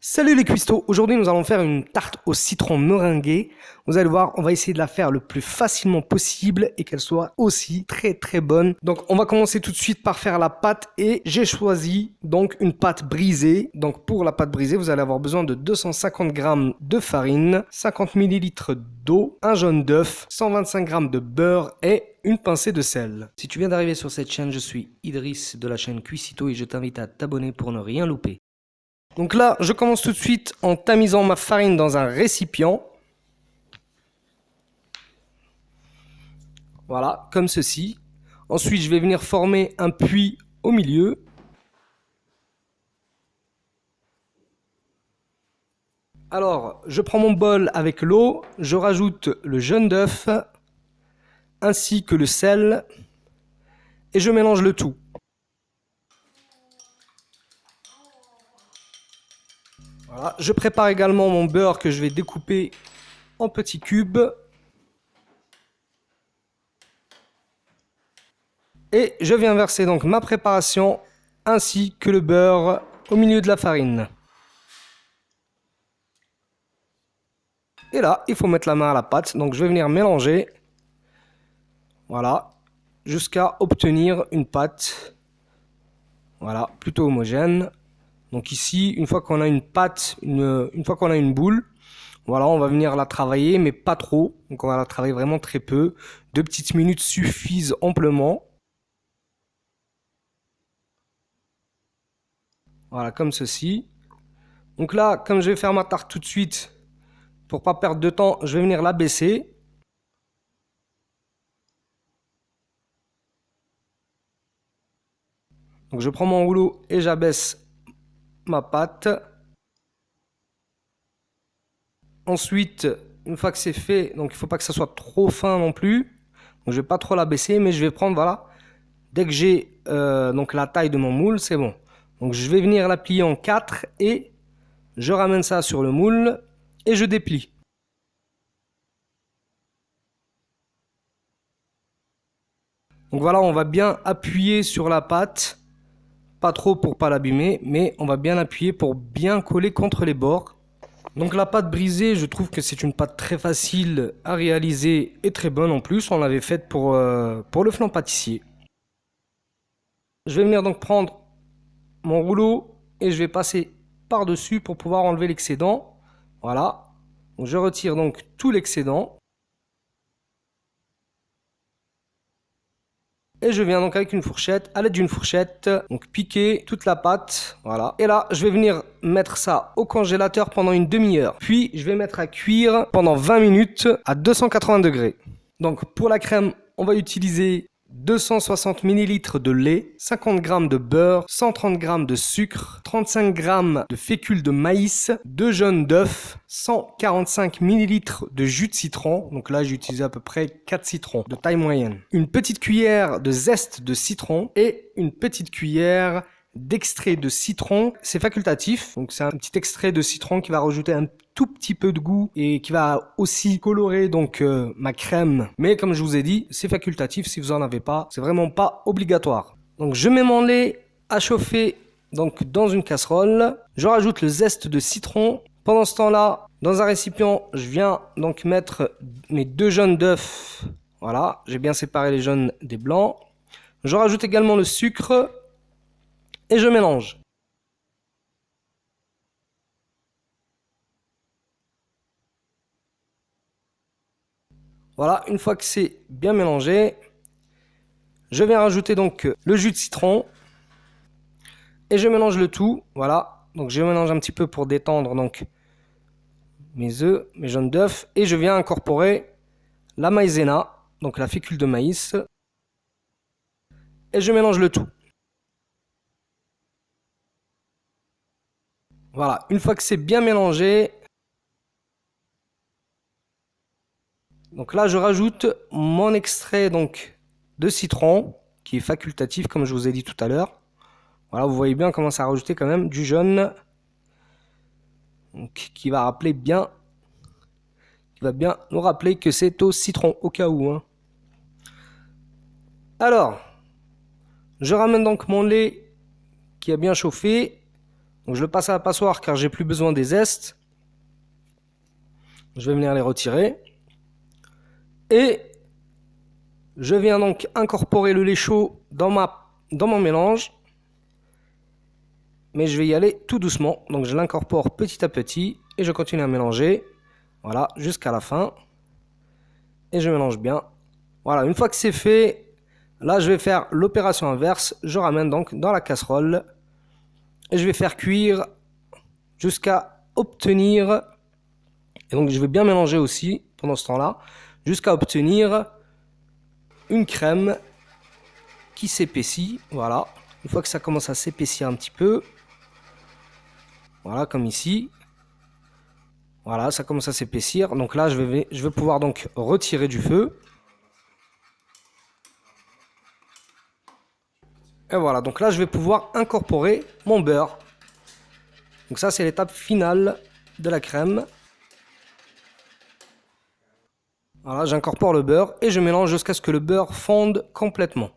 Salut les cuistots, aujourd'hui nous allons faire une tarte au citron meringuée. Vous allez voir, on va essayer de la faire le plus facilement possible et qu'elle soit aussi très bonne. Donc on va commencer tout de suite par faire la pâte et j'ai choisi donc une pâte brisée. Donc pour la pâte brisée, vous allez avoir besoin de 250 g de farine, 50 ml d'eau, un jaune d'œuf, 125 g de beurre et une pincée de sel. Si tu viens d'arriver sur cette chaîne, je suis Idriss de la chaîne Cuisito et je t'invite à t'abonner pour ne rien louper. Donc là, je commence tout de suite en tamisant ma farine dans un récipient. Voilà, comme ceci. Ensuite, je vais venir former un puits au milieu. Alors, je prends mon bol avec l'eau, je rajoute le jaune d'œuf, ainsi que le sel, et je mélange le tout. Voilà, je prépare également mon beurre que je vais découper en petits cubes. Et je viens verser donc ma préparation ainsi que le beurre au milieu de la farine. Et là, il faut mettre la main à la pâte. Donc je vais venir mélanger. Voilà. Jusqu'à obtenir une pâte. Voilà, plutôt homogène. Donc ici, une fois qu'on a une pâte, une fois qu'on a une boule, voilà, on va venir la travailler, mais pas trop. Donc on va la travailler vraiment très peu. 2 petites minutes suffisent amplement. Voilà, comme ceci. Donc là, comme je vais faire ma tarte tout de suite, pour pas perdre de temps, je vais venir l'abaisser. Donc je prends mon rouleau et j'abaisse ma pâte. Ensuite, une fois que c'est fait, donc il ne faut pas que ça soit trop fin non plus. Donc je vais pas trop l'abaisser, mais je vais prendre, voilà, dès que j'ai donc la taille de mon moule, c'est bon. Donc je vais venir la plier en 4 et je ramène ça sur le moule et je déplie. Donc voilà, on va bien appuyer sur la pâte, pas trop pour pas l'abîmer, mais on va bien appuyer pour bien coller contre les bords. Donc la pâte brisée, je trouve que c'est une pâte très facile à réaliser et très bonne en plus. On l'avait faite pour le flan pâtissier. Je vais venir donc prendre mon rouleau et je vais passer par-dessus pour pouvoir enlever l'excédent. Voilà. Donc je retire donc tout l'excédent. Et je viens donc avec une fourchette, à l'aide d'une fourchette, donc piquer toute la pâte, voilà. Et là, je vais venir mettre ça au congélateur pendant une demi-heure. Puis, je vais mettre à cuire pendant 20 minutes à 280 degrés. Donc, pour la crème, on va utiliser 260 ml de lait, 50 g de beurre, 130 g de sucre, 35 g de fécule de maïs, 2 jaunes d'œufs, 145 ml de jus de citron. Donc là, j'ai utilisé à peu près 4 citrons de taille moyenne. Une petite cuillère de zeste de citron et une petite cuillère d'extrait de citron. C'est facultatif, donc c'est un petit extrait de citron qui va rajouter un tout petit peu de goût et qui va aussi colorer donc ma crème. Mais comme je vous ai dit, c'est facultatif si vous en avez pas, c'est vraiment pas obligatoire. Donc je mets mon lait à chauffer donc dans une casserole, je rajoute le zeste de citron. Pendant ce temps-là, dans un récipient, je viens donc mettre mes 2 jaunes d'œufs. Voilà, j'ai bien séparé les jaunes des blancs. Je rajoute également le sucre et je mélange. Voilà, une fois que c'est bien mélangé, je viens rajouter donc le jus de citron et je mélange le tout. Voilà, donc je mélange un petit peu pour détendre donc mes œufs, mes jaunes d'œufs et je viens incorporer la maïzena, donc la fécule de maïs, et je mélange le tout. Voilà, une fois que c'est bien mélangé, donc là je rajoute mon extrait donc de citron qui est facultatif comme je vous ai dit tout à l'heure. Voilà, vous voyez bien comment ça a rajouté quand même du jaune, donc, qui va bien nous rappeler que c'est au citron au cas où. Alors, je ramène donc mon lait qui a bien chauffé. Donc je le passe à la passoire car j'ai plus besoin des zestes. Je vais venir les retirer. Et je viens donc incorporer le lait chaud dans mon mélange. Mais je vais y aller tout doucement. Donc je l'incorpore petit à petit et je continue à mélanger. Voilà, jusqu'à la fin. Et je mélange bien. Voilà, une fois que c'est fait, là je vais faire l'opération inverse. Je ramène donc dans la casserole. Et je vais faire cuire jusqu'à obtenir... Et donc je vais bien mélanger aussi pendant ce temps-là. Jusqu'à obtenir une crème qui s'épaissit. Voilà. Une fois que ça commence à s'épaissir un petit peu. Voilà, comme ici. Voilà, ça commence à s'épaissir. Donc là, je vais pouvoir donc retirer du feu. Et voilà, donc là, je vais pouvoir incorporer mon beurre. Donc ça, c'est l'étape finale de la crème. Voilà, j'incorpore le beurre et je mélange jusqu'à ce que le beurre fonde complètement.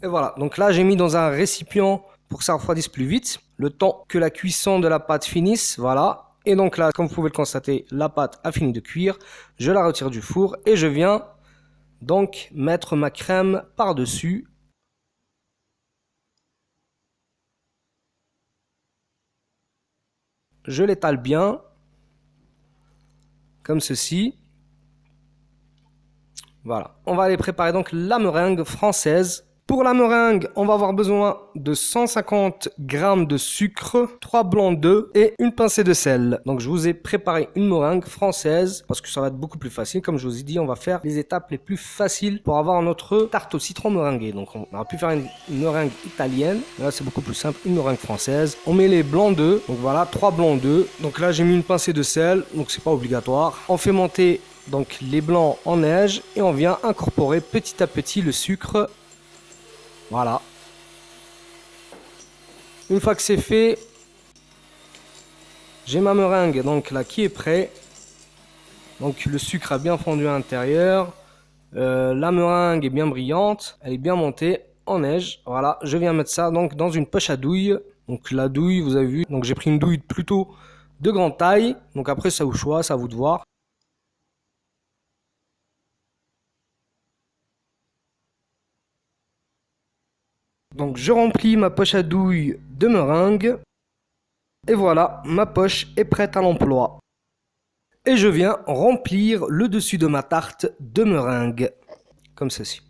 Et voilà, donc là j'ai mis dans un récipient pour que ça refroidisse plus vite, le temps que la cuisson de la pâte finisse, voilà. Et donc là, comme vous pouvez le constater, la pâte a fini de cuire, je la retire du four et je viens donc mettre ma crème par-dessus. Je l'étale bien, comme ceci. Voilà, on va aller préparer donc la meringue française. Pour la meringue, on va avoir besoin de 150 g de sucre, 3 blancs d'œufs et une pincée de sel. Donc je vous ai préparé une meringue française parce que ça va être beaucoup plus facile. Comme je vous ai dit, on va faire les étapes les plus faciles pour avoir notre tarte au citron meringuée. Donc on aurait pu faire une meringue italienne, mais là c'est beaucoup plus simple, une meringue française. On met les blancs d'œufs, donc voilà, 3 blancs d'œufs. Donc là j'ai mis une pincée de sel, donc c'est pas obligatoire. On fait monter donc les blancs en neige et on vient incorporer petit à petit le sucre. Voilà. Une fois que c'est fait, j'ai ma meringue donc là qui est prêt. Donc le sucre a bien fondu à l'intérieur. La meringue est bien brillante. Elle est bien montée en neige. Voilà, je viens mettre ça donc dans une poche à douille. Donc la douille, vous avez vu. Donc j'ai pris une douille plutôt de grande taille. Donc après, c'est au choix, c'est à vous de voir. Donc je remplis ma poche à douille de meringue. Et voilà, ma poche est prête à l'emploi. Et je viens remplir le dessus de ma tarte de meringue. Comme ceci.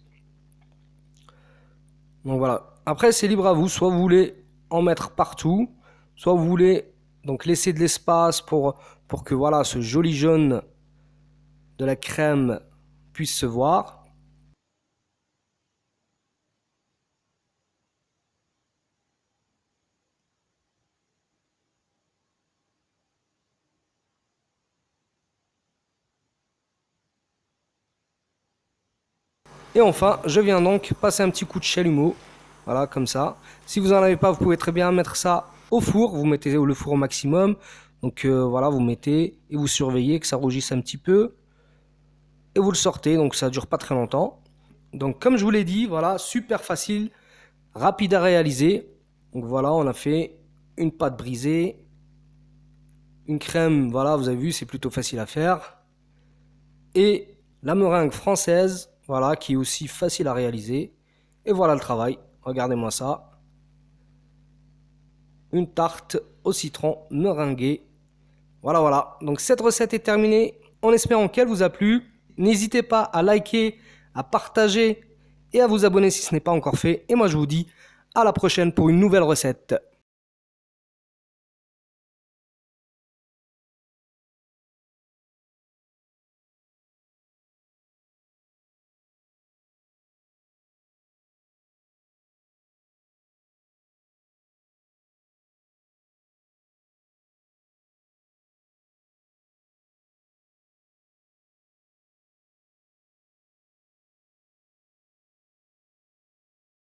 Donc voilà. Après, c'est libre à vous. Soit vous voulez en mettre partout. Soit vous voulez donc laisser de l'espace pour que voilà, ce joli jaune de la crème puisse se voir. Et enfin, je viens donc passer un petit coup de chalumeau. Voilà, comme ça. Si vous n'en avez pas, vous pouvez très bien mettre ça au four. Vous mettez le four au maximum. Donc voilà, vous mettez et vous surveillez que ça rougisse un petit peu. Et vous le sortez, donc ça dure pas très longtemps. Donc comme je vous l'ai dit, voilà, super facile, rapide à réaliser. Donc voilà, on a fait une pâte brisée. Une crème, voilà, vous avez vu, c'est plutôt facile à faire. Et la meringue française, voilà, qui est aussi facile à réaliser. Et voilà le travail. Regardez-moi ça. Une tarte au citron meringuée. Voilà, voilà. Donc cette recette est terminée en espérant qu'elle vous a plu. N'hésitez pas à liker, à partager et à vous abonner si ce n'est pas encore fait. Et moi je vous dis à la prochaine pour une nouvelle recette.